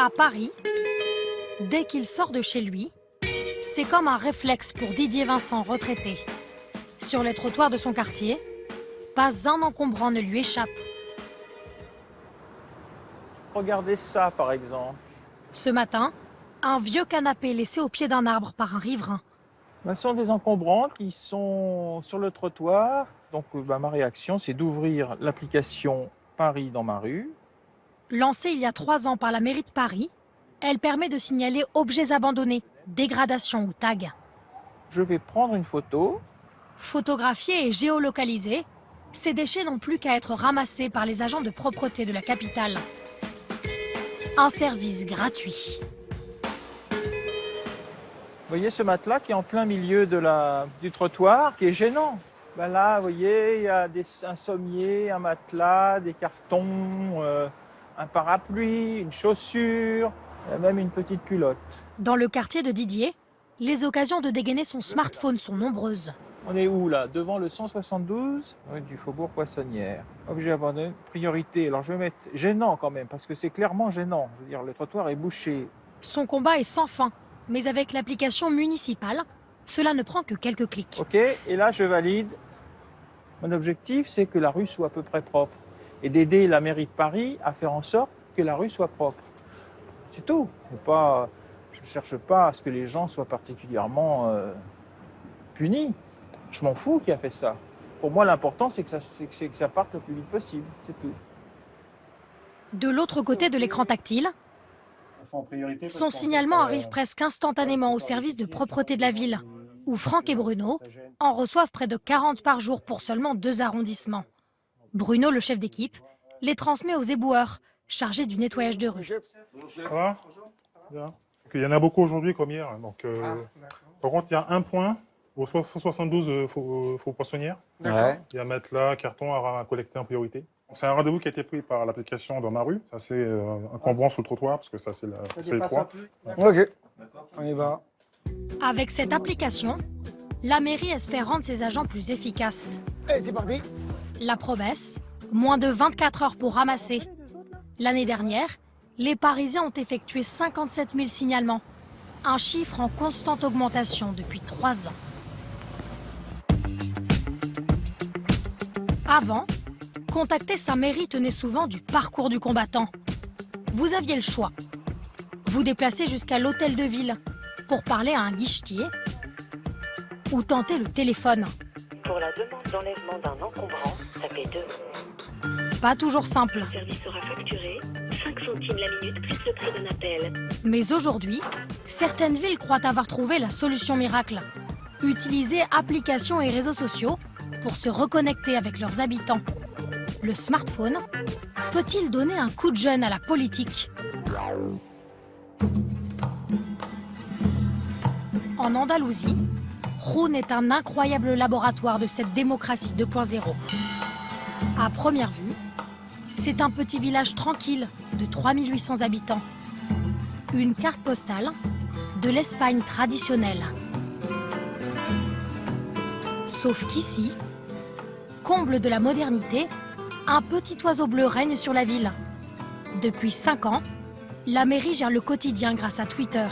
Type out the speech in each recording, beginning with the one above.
À Paris, dès qu'il sort de chez lui, c'est comme un réflexe pour Didier Vincent, retraité. Sur les trottoirs de son quartier, pas un encombrant ne lui échappe. Regardez ça, par exemple. Ce matin, un vieux canapé laissé au pied d'un arbre par un riverain. Ce sont des encombrants qui sont sur le trottoir. Donc ma réaction, c'est d'ouvrir l'application Paris dans ma rue. Lancée il y a 3 ans par la mairie de Paris, elle permet de signaler objets abandonnés, dégradations ou tags. Je vais prendre une photo. Photographiés et géolocalisés, ces déchets n'ont plus qu'à être ramassés par les agents de propreté de la capitale. Un service gratuit. Vous voyez ce matelas qui est en plein milieu du trottoir, qui est gênant. Ben là, vous voyez, il y a un sommier, un matelas, des cartons, un parapluie, une chaussure, il y a même une petite culotte. Dans le quartier de Didier, les occasions de dégainer son smartphone sont nombreuses. On est où là? Devant le 172 du Faubourg Poissonnière. Objet abandonné, priorité. Alors je vais mettre gênant quand même, parce que c'est clairement gênant. Je veux dire, le trottoir est bouché. Son combat est sans fin, mais avec l'application municipale, cela ne prend que quelques clics. Ok, et là je valide. Mon objectif, c'est que la rue soit à peu près propre. Et d'aider la mairie de Paris à faire en sorte que la rue soit propre. C'est tout. Je ne cherche pas à ce que les gens soient particulièrement punis. Je m'en fous qui a fait ça. Pour moi, l'important, c'est que ça parte le plus vite possible. C'est tout. De l'autre côté de l'écran tactile, son signalement arrive presque instantanément au service de propreté de la ville, où Franck et Bruno en reçoivent près de 40 par jour pour seulement 2 arrondissements. Bruno, le chef d'équipe, les transmet aux éboueurs, chargés du nettoyage de rue. Ça va ? Bien. Il y en a beaucoup aujourd'hui comme hier. Donc, par contre, il y a un point au 172 Faubourg Poissonnière. Ouais. Il y a un matelas, carton à collecter en priorité. C'est un rendez-vous qui a été pris par l'application dans ma rue. Ça, c'est encombrant sur le trottoir, parce que ça, c'est le point. Ok, on y va. Avec cette application, la mairie espère rendre ses agents plus efficaces. Allez, c'est parti. La promesse, moins de 24 heures pour ramasser. L'année dernière, les Parisiens ont effectué 57 000 signalements, un chiffre en constante augmentation depuis 3 ans. Avant, contacter sa mairie tenait souvent du parcours du combattant. Vous aviez le choix. Vous déplacer jusqu'à l'hôtel de ville pour parler à un guichetier ou tenter le téléphone. Pour la demande d'enlèvement d'un encombrant, tapez 2. Pas toujours simple. Le service sera facturé 5 centimes la minute plus le prix d'un appel. Mais aujourd'hui, certaines villes croient avoir trouvé la solution miracle. Utiliser applications et réseaux sociaux pour se reconnecter avec leurs habitants. Le smartphone peut-il donner un coup de jeune à la politique ? En Andalousie, Rouen est un incroyable laboratoire de cette démocratie 2.0. À première vue, c'est un petit village tranquille de 3800 habitants. Une carte postale de l'Espagne traditionnelle. Sauf qu'ici, comble de la modernité, un petit oiseau bleu règne sur la ville. Depuis 5 ans, la mairie gère le quotidien grâce à Twitter.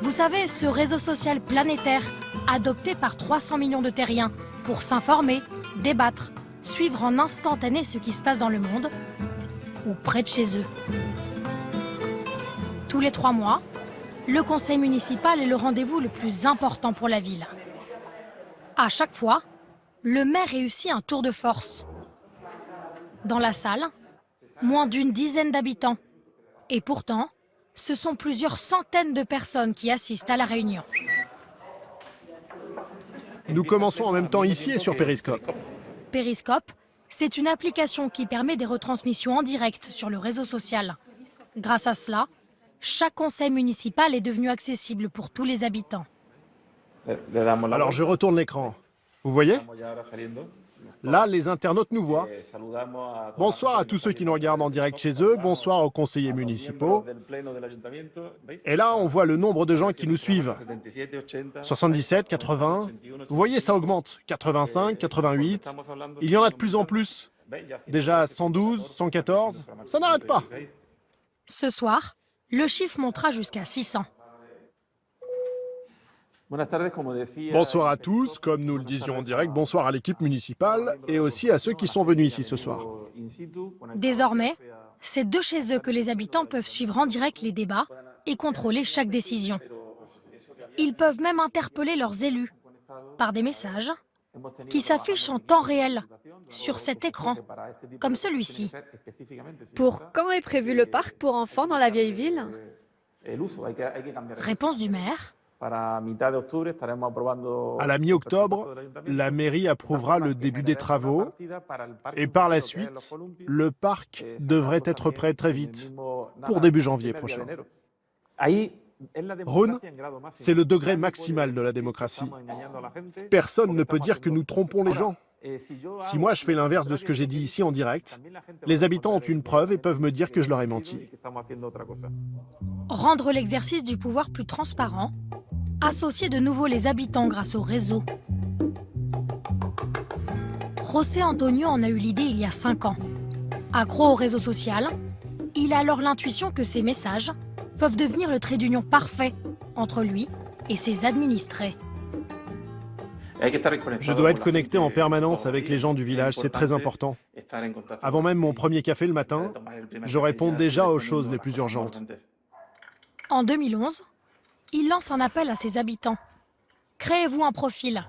Vous savez, ce réseau social planétaire adopté par 300 millions de terriens pour s'informer, débattre, suivre en instantané ce qui se passe dans le monde ou près de chez eux. Tous les 3 mois, le conseil municipal est le rendez-vous le plus important pour la ville. À chaque fois, le maire réussit un tour de force. Dans la salle, moins d'une dizaine d'habitants. Et pourtant, ce sont plusieurs centaines de personnes qui assistent à la réunion. Nous commençons en même temps ici et sur Periscope. Periscope, c'est une application qui permet des retransmissions en direct sur le réseau social. Grâce à cela, chaque conseil municipal est devenu accessible pour tous les habitants. Alors je retourne l'écran. Vous voyez ? Là, les internautes nous voient. Bonsoir à tous ceux qui nous regardent en direct chez eux. Bonsoir aux conseillers municipaux. Et là, on voit le nombre de gens qui nous suivent. 77, 80. Vous voyez, ça augmente. 85, 88. Il y en a de plus en plus. Déjà 112, 114. Ça n'arrête pas. Ce soir, le chiffre montera jusqu'à 600. Bonsoir à tous, comme nous le disions en direct, bonsoir à l'équipe municipale et aussi à ceux qui sont venus ici ce soir. Désormais, c'est de chez eux que les habitants peuvent suivre en direct les débats et contrôler chaque décision. Ils peuvent même interpeller leurs élus par des messages qui s'affichent en temps réel sur cet écran, comme celui-ci. Pour quand est prévu le parc pour enfants dans la vieille ville? Réponse du maire. À la mi-octobre, la mairie approuvera le début des travaux et par la suite, le parc devrait être prêt très vite, pour début janvier prochain. Rhône, c'est le degré maximal de la démocratie. Personne ne peut dire que nous trompons les gens. Si moi je fais l'inverse de ce que j'ai dit ici en direct, les habitants ont une preuve et peuvent me dire que je leur ai menti. Rendre l'exercice du pouvoir plus transparent, associer de nouveau les habitants grâce au réseau. José Antonio en a eu l'idée il y a 5 ans. Accro au réseau social, il a alors l'intuition que ces messages peuvent devenir le trait d'union parfait entre lui et ses administrés. Je dois être connecté en permanence avec les gens du village, c'est très important. Avant même mon premier café le matin, je réponds déjà aux choses les plus urgentes. En 2011, il lance un appel à ses habitants. Créez-vous un profil.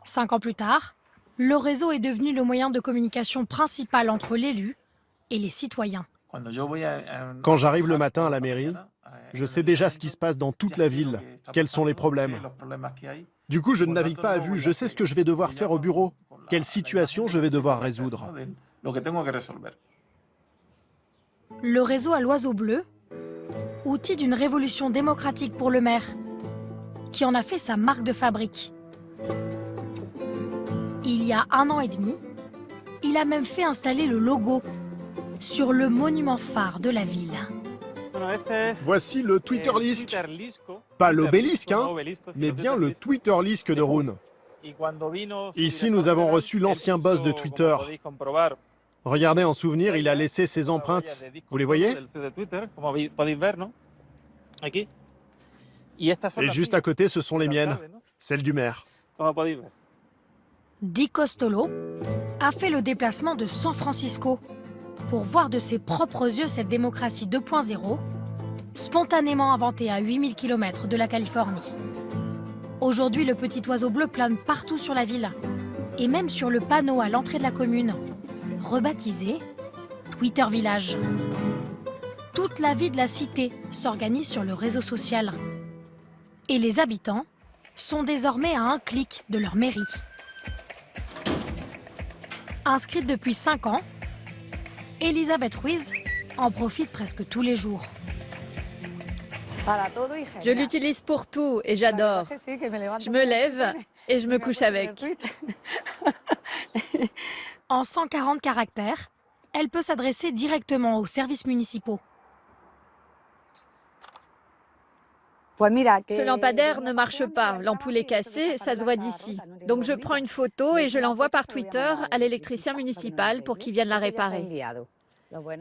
5 ans plus tard, le réseau est devenu le moyen de communication principal entre l'élu et les citoyens. Quand j'arrive le matin à la mairie, je sais déjà ce qui se passe dans toute la ville, quels sont les problèmes. Du coup, je ne navigue pas à vue, je sais ce que je vais devoir faire au bureau, quelle situation je vais devoir résoudre. Le réseau à l'oiseau bleu, outil d'une révolution démocratique pour le maire, qui en a fait sa marque de fabrique. Il y a 1 an et demi, il a même fait installer le logo sur le monument phare de la ville. Voici le Twitterlisque. Pas l'obélisque, hein, mais bien le Twitterlisque de Rhône. Ici, nous avons reçu l'ancien boss de Twitter. Regardez, en souvenir, il a laissé ses empreintes. Vous les voyez? Et juste à côté, ce sont les miennes, celles du maire. Di Costolo a fait le déplacement de San Francisco pour voir de ses propres yeux cette démocratie 2.0, spontanément inventée à 8000 km de la Californie. Aujourd'hui, le petit oiseau bleu plane partout sur la ville, et même sur le panneau à l'entrée de la commune, rebaptisé Twitter Village. Toute la vie de la cité s'organise sur le réseau social. Et les habitants sont désormais à un clic de leur mairie. Inscrite depuis 5 ans, Elisabeth Ruiz en profite presque tous les jours. Je l'utilise pour tout et j'adore. Je me lève et je me couche avec. En 140 caractères, elle peut s'adresser directement aux services municipaux. Ce lampadaire ne marche pas, l'ampoule est cassée, ça se voit d'ici. Donc je prends une photo et je l'envoie par Twitter à l'électricien municipal pour qu'il vienne la réparer.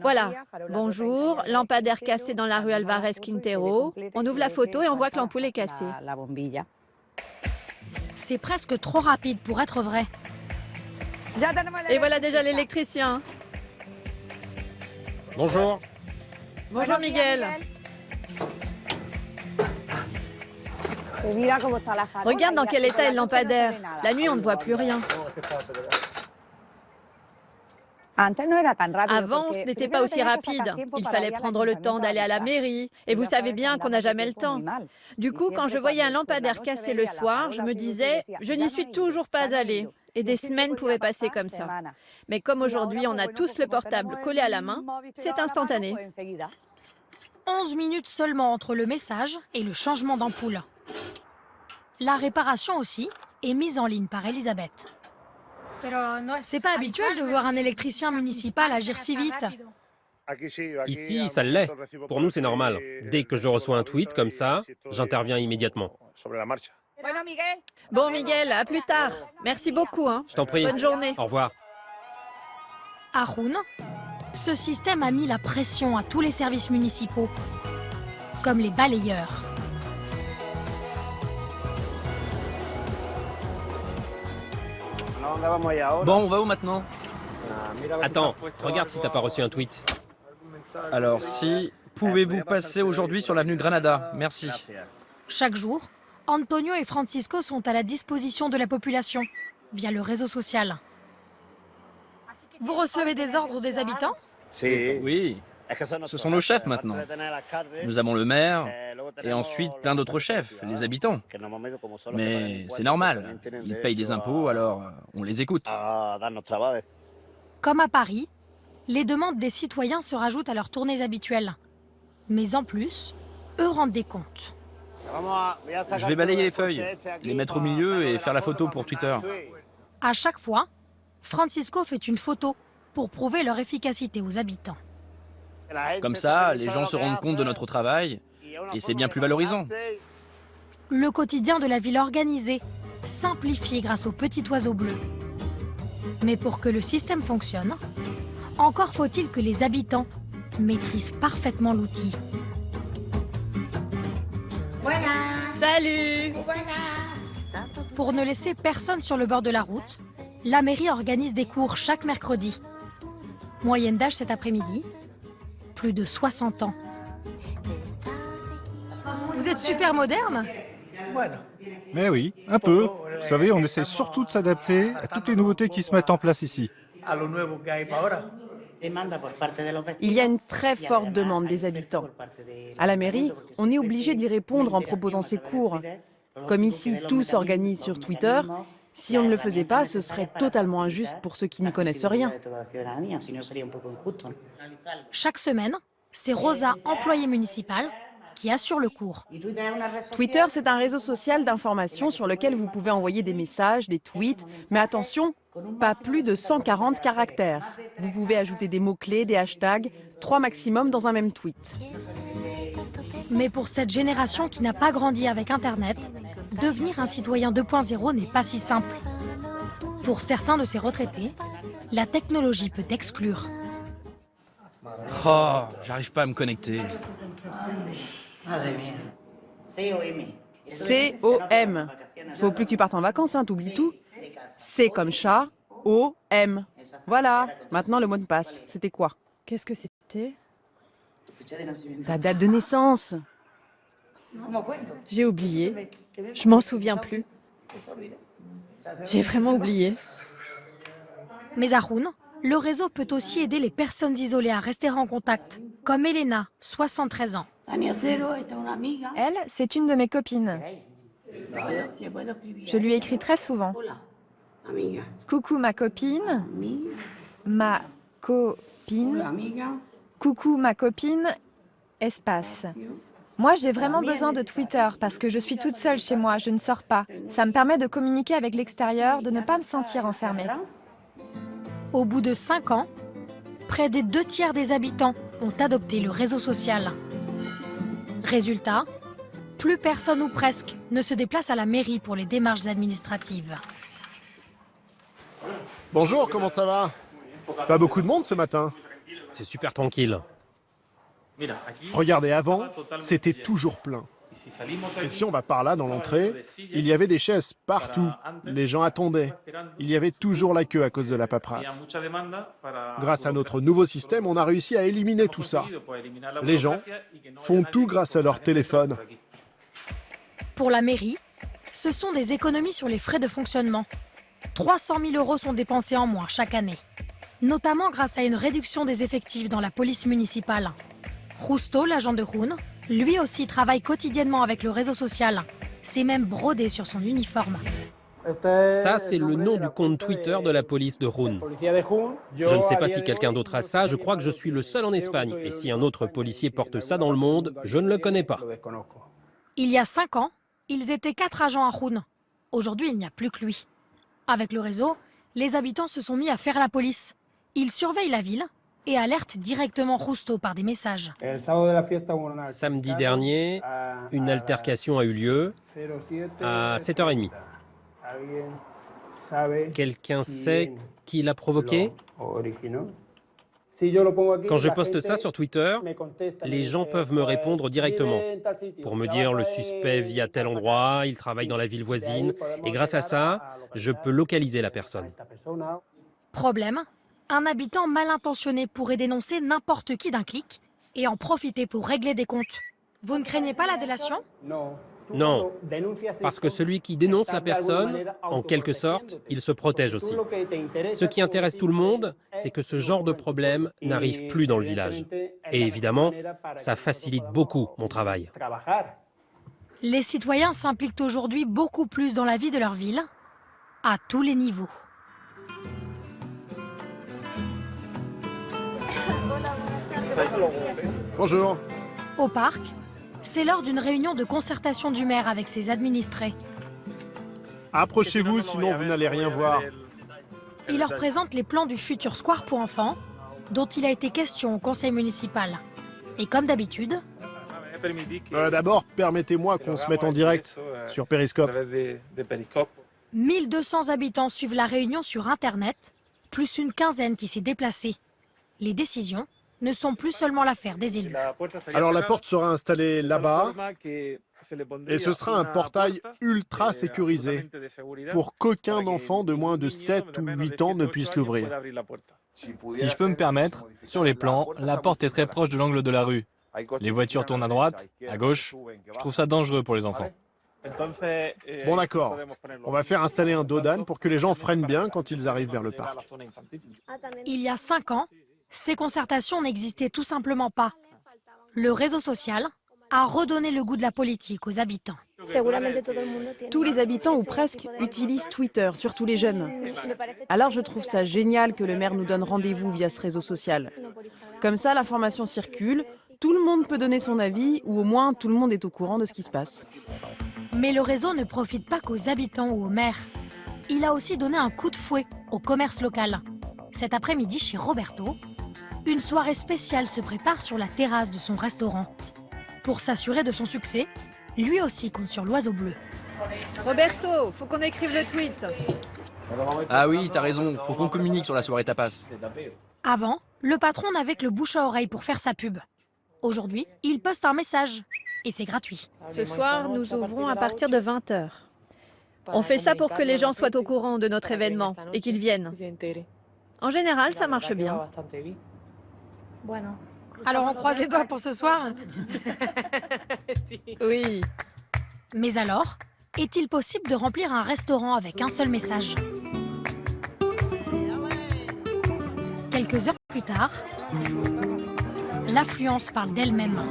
Voilà, bonjour, lampadaire cassé dans la rue Alvarez Quintero. On ouvre la photo et on voit que l'ampoule est cassée. C'est presque trop rapide pour être vrai. Et voilà déjà l'électricien. Bonjour. Bonjour Miguel. Regarde dans quel état est le lampadaire. La nuit, on ne voit plus rien. Avant, ce n'était pas aussi rapide. Il fallait prendre le temps d'aller à la mairie. Et vous savez bien qu'on n'a jamais le temps. Du coup, quand je voyais un lampadaire cassé le soir, je me disais, je n'y suis toujours pas allée. Et des semaines pouvaient passer comme ça. Mais comme aujourd'hui, on a tous le portable collé à la main, c'est instantané. 11 minutes seulement entre le message et le changement d'ampoule. La réparation aussi est mise en ligne par Elisabeth. C'est pas habituel de voir un électricien municipal agir si vite. Ici, ça l'est. Pour nous, c'est normal. Dès que je reçois un tweet comme ça, j'interviens immédiatement. Bon, Miguel, à plus tard. Merci beaucoup. Je t'en prie. Bonne journée. Au revoir. À Rhône, Ce système a mis la pression à tous les services municipaux, comme les balayeurs. Bon, on va où maintenant? Attends, regarde si t'as pas reçu un tweet. Alors si, pouvez-vous passer aujourd'hui sur l'avenue Granada? Merci. Chaque jour, Antonio et Francisco sont à la disposition de la population via le réseau social. Vous recevez des ordres des habitants? Oui, ce sont nos chefs maintenant. Nous avons le maire et ensuite plein d'autres chefs, les habitants. Mais c'est normal, ils payent des impôts, alors on les écoute. Comme à Paris, les demandes des citoyens se rajoutent à leurs tournées habituelles. Mais en plus, eux rendent des comptes. Je vais balayer les feuilles, les mettre au milieu et faire la photo pour Twitter. À chaque fois, Francisco fait une photo pour prouver leur efficacité aux habitants. Comme ça, les gens se rendent compte de notre travail et c'est bien plus valorisant. Le quotidien de la ville organisée, simplifié grâce aux petits oiseaux bleus. Mais pour que le système fonctionne, encore faut-il que les habitants maîtrisent parfaitement l'outil. Salut! Pour ne laisser personne sur le bord de la route, la mairie organise des cours chaque mercredi. Moyenne d'âge cet après-midi, plus de 60 ans. Vous êtes super moderne? Mais oui, un peu. Vous savez, on essaie surtout de s'adapter à toutes les nouveautés qui se mettent en place ici. Il y a une très forte demande des habitants. À la mairie, on est obligé d'y répondre en proposant ces cours. Comme ici, tout s'organise sur Twitter, si on ne le faisait pas, ce serait totalement injuste pour ceux qui n'y connaissent rien. Chaque semaine, c'est Rosa, employée municipale, qui assure le cours. Twitter, c'est un réseau social d'information sur lequel vous pouvez envoyer des messages, des tweets, mais attention, pas plus de 140 caractères. Vous pouvez ajouter des mots-clés, des hashtags, 3 maximum dans un même tweet. Mais pour cette génération qui n'a pas grandi avec Internet, devenir un citoyen 2.0 n'est pas si simple. Pour certains de ces retraités, la technologie peut exclure. Oh, j'arrive pas à me connecter. C-O-M. Faut plus que tu partes en vacances, hein, t'oublies tout. C comme chat, O-M. Voilà, maintenant le mot de passe. C'était quoi? Qu'est-ce que c'était? Ta date de naissance. J'ai oublié. Je m'en souviens plus. J'ai vraiment oublié. Mais à Rouen, le réseau peut aussi aider les personnes isolées à rester en contact, comme Elena, 73 ans. Elle, c'est une de mes copines. Je lui écris très souvent. Coucou ma copine. Ma copine. Coucou ma copine. Espace. Moi, j'ai vraiment besoin de Twitter parce que je suis toute seule chez moi, je ne sors pas. Ça me permet de communiquer avec l'extérieur, de ne pas me sentir enfermée. Au bout de 5 ans, près des 2/3 des habitants ont adopté le réseau social. Résultat, plus personne ou presque ne se déplace à la mairie pour les démarches administratives. Bonjour, comment ça va? Pas beaucoup de monde ce matin. C'est super tranquille. Regardez, avant, c'était toujours plein. Et si on va par là, dans l'entrée, il y avait des chaises partout. Les gens attendaient. Il y avait toujours la queue à cause de la paperasse. Grâce à notre nouveau système, on a réussi à éliminer tout ça. Les gens font tout grâce à leur téléphone. Pour la mairie, ce sont des économies sur les frais de fonctionnement. 300 000 € sont dépensés en moins chaque année. Notamment grâce à une réduction des effectifs dans la police municipale. Justo, l'agent de Rouen, lui aussi travaille quotidiennement avec le réseau social. C'est même brodé sur son uniforme. Ça, c'est le nom du compte Twitter de la police de Rouen. Je ne sais pas si quelqu'un d'autre a ça, je crois que je suis le seul en Espagne. Et si un autre policier porte ça dans le monde, je ne le connais pas. Il y a 5 ans, ils étaient 4 agents à Rouen. Aujourd'hui, il n'y a plus que lui. Avec le réseau, les habitants se sont mis à faire la police. Ils surveillent la ville et alertent directement Justo par des messages. Samedi dernier, une altercation a eu lieu à 7h30. Quelqu'un sait qui l'a provoqué? Quand je poste ça sur Twitter, les gens peuvent me répondre directement pour me dire le suspect vit à tel endroit, il travaille dans la ville voisine, et grâce à ça, je peux localiser la personne. Problème, un habitant mal intentionné pourrait dénoncer n'importe qui d'un clic et en profiter pour régler des comptes. Vous ne craignez pas la délation? Non, parce que celui qui dénonce la personne, en quelque sorte, il se protège aussi. Ce qui intéresse tout le monde, c'est que ce genre de problème n'arrive plus dans le village. Et évidemment, ça facilite beaucoup mon travail. Les citoyens s'impliquent aujourd'hui beaucoup plus dans la vie de leur ville, à tous les niveaux. Bonjour. Au parc, c'est l'heure d'une réunion de concertation du maire avec ses administrés. Approchez-vous, sinon vous n'allez rien voir. Il leur présente les plans du futur square pour enfants, dont il a été question au conseil municipal. Et comme d'habitude... D'abord, permettez-moi qu'on se mette en direct sur Periscope. 1200 habitants suivent la réunion sur Internet, plus une quinzaine qui s'est déplacée. Les décisions ne sont plus seulement l'affaire des élus. Alors la porte sera installée là-bas et ce sera un portail ultra sécurisé pour qu'aucun enfant de moins de 7 ou 8 ans ne puisse l'ouvrir. Si je peux me permettre, sur les plans, la porte est très proche de l'angle de la rue. Les voitures tournent à droite, à gauche. Je trouve ça dangereux pour les enfants. Bon d'accord, on va faire installer un dos d'âne pour que les gens freinent bien quand ils arrivent vers le parc. Il y a 5 ans, ces concertations n'existaient tout simplement pas. Le réseau social a redonné le goût de la politique aux habitants. Tous les habitants ou presque utilisent Twitter, surtout les jeunes. Alors je trouve ça génial que le maire nous donne rendez-vous via ce réseau social. Comme ça, l'information circule, tout le monde peut donner son avis ou au moins tout le monde est au courant de ce qui se passe. Mais le réseau ne profite pas qu'aux habitants ou aux maires. Il a aussi donné un coup de fouet au commerce local. Cet après-midi, chez Roberto, une soirée spéciale se prépare sur la terrasse de son restaurant. Pour s'assurer de son succès, lui aussi compte sur l'oiseau bleu. Roberto, faut qu'on écrive le tweet. Ah oui, t'as raison, faut qu'on communique sur la soirée tapas. Avant, le patron n'avait que le bouche à oreille pour faire sa pub. Aujourd'hui, il poste un message. Et c'est gratuit. Ce soir, nous ouvrons à partir de 20h. On fait ça pour que les gens soient au courant de notre événement et qu'ils viennent. En général, ça marche bien. Alors on croise les doigts pour ce soir? Oui. Mais alors, est-il possible de remplir un restaurant avec un seul message? Quelques heures plus tard, l'affluence parle d'elle-même.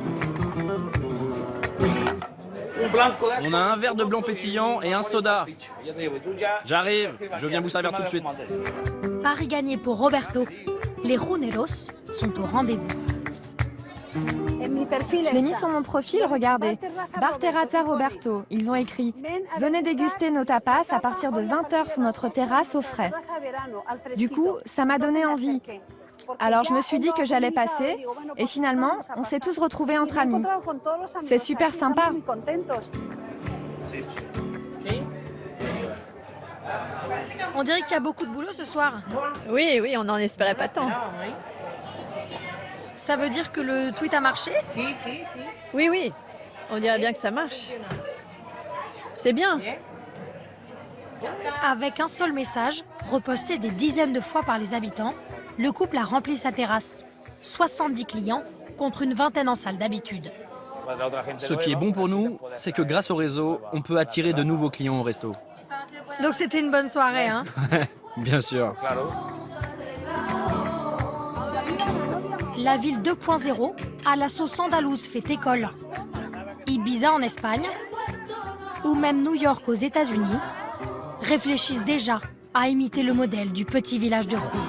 On a un verre de blanc pétillant et un soda. J'arrive, je viens vous servir tout de suite. Pari gagné pour Roberto. Les Runeros sont au rendez-vous. Je l'ai mis sur mon profil, regardez. Bar Terrazza Roberto. Ils ont écrit « Venez déguster nos tapas à partir de 20h sur notre terrasse au frais ». Du coup, ça m'a donné envie. Alors je me suis dit que j'allais passer et finalement, on s'est tous retrouvés entre amis. C'est super sympa. On dirait qu'il y a beaucoup de boulot ce soir. Oui, oui, on n'en espérait pas tant. Ça veut dire que le tweet a marché? Oui, oui, on dirait bien que ça marche. C'est bien. Avec un seul message, reposté des dizaines de fois par les habitants, le couple a rempli sa terrasse. 70 clients contre une vingtaine en salle d'habitude. Ce qui est bon pour nous, c'est que grâce au réseau, on peut attirer de nouveaux clients au resto. Donc c'était une bonne soirée, hein? Bien sûr. La ville 2.0 à la sauce andalouse fait école. Ibiza en Espagne ou même New York aux États-Unis réfléchissent déjà à imiter le modèle du petit village de Rouen.